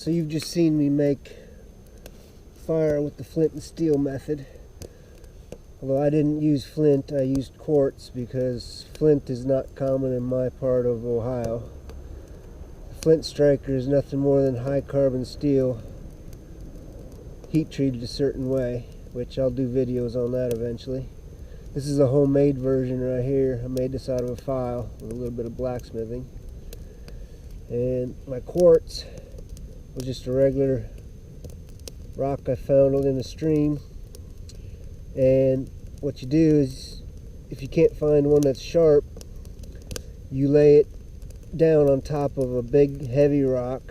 So you've just seen me make fire with the flint and steel method. Although I didn't use flint, I used quartz because flint is not common in my part of Ohio. The flint striker is nothing more than high carbon steel heat treated a certain way, which I'll do videos on that eventually. This is a homemade version right here. I made this out of a file with a little bit of blacksmithing. And my quartz was just a regular rock I found in a stream. And what you do is, if you can't find one that's sharp, you lay it down on top of a big heavy rock,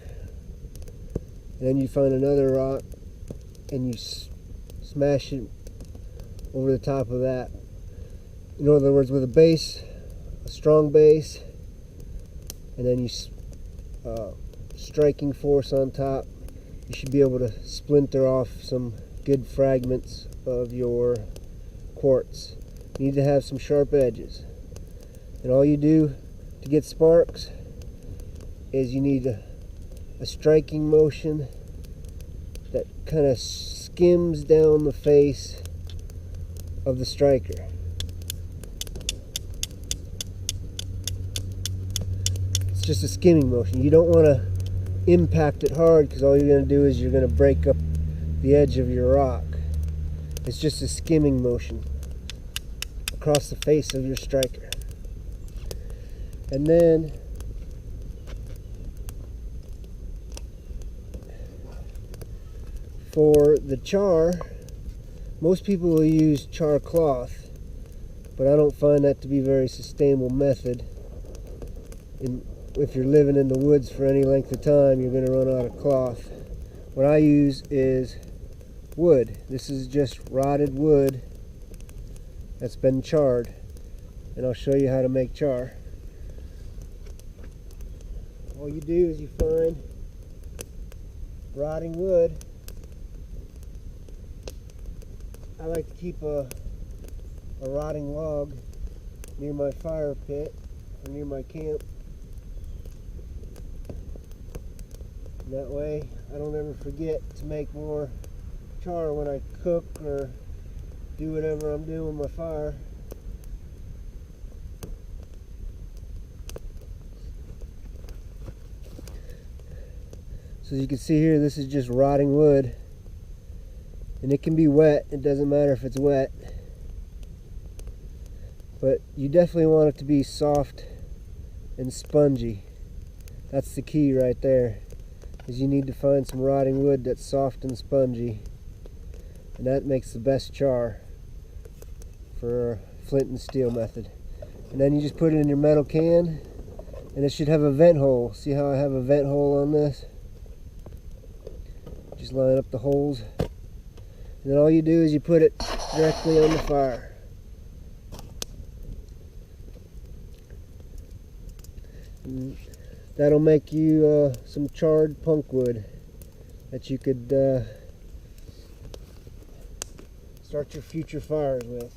and then you find another rock and you smash it over the top of that. In other words, with a base, a strong base, and then you striking force on top, you should be able to splinter off some good fragments of your quartz. You need to have some sharp edges, and all you do to get sparks is you need a striking motion that kind of skims down the face of the striker. It's just a skimming motion. You don't want to impact it hard, because all you're going to do is you're going to break up the edge of your rock. It's just a skimming motion across the face of your striker. And then for the char, most people will use char cloth, but I don't find that to be a very sustainable method. If you're living in the woods for any length of time, you're going to run out of cloth. What I use is wood. This is just rotted wood that's been charred, and I'll show you how to make char. All you do is you find rotting wood. I like to keep a rotting log near my fire pit or near my camp. And that way I don't ever forget to make more char when I cook or do whatever I'm doing with my fire. So as you can see here, this is just rotting wood, and it can be wet. It doesn't matter if it's wet, but you definitely want it to be soft and spongy. That's the key right there, is you need to find some rotting wood that's soft and spongy, and that makes the best char for flint and steel method. And then you just put it in your metal can, and it should have a vent hole. See how I have a vent hole on this? Just line up the holes, and then all you do is you put it directly on the fire. And that'll make you some charred punkwood that you could start your future fires with.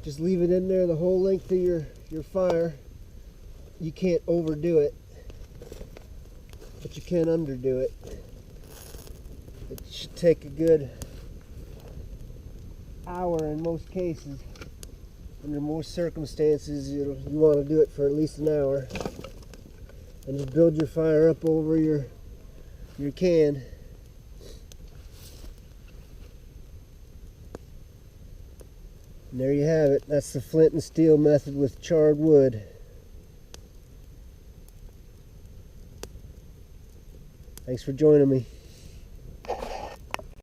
Just leave it in there the whole length of your fire. You can't overdo it, but you can underdo it. It should take a good hour in most cases. Under most circumstances, you want to do it for at least an hour. And just build your fire up over your can. And there you have it. That's the flint and steel method with charred wood. Thanks for joining me.